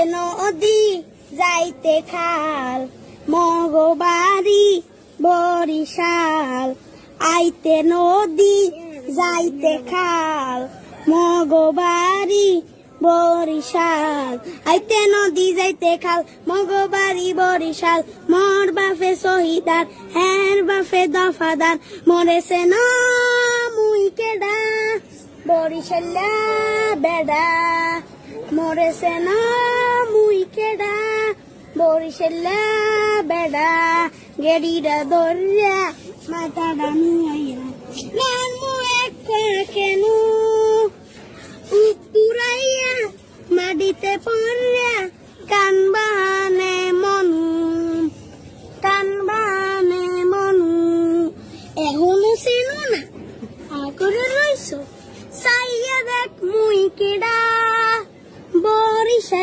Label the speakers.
Speaker 1: নদী যাইতে খাল মগবাড়ি বরিশাল আইতে নদী যাইতে খাল মগবাড়ি বরিশাল আইতে নদী যাইতে খাল মগবাড়ি বরিশাল মোর বাপে শহীদার হের বাপে দফাদার মরেছে না মুই কেডা বরিশাল্লা বেডা মরেছে না মুই কেডা বরিশাল্লা বেডা গেড়িটা ধরিয়া মাথাটা নুয়াইয়া নান মু এক কেন উড়াইয়া মাটিতে পড়িয়া কান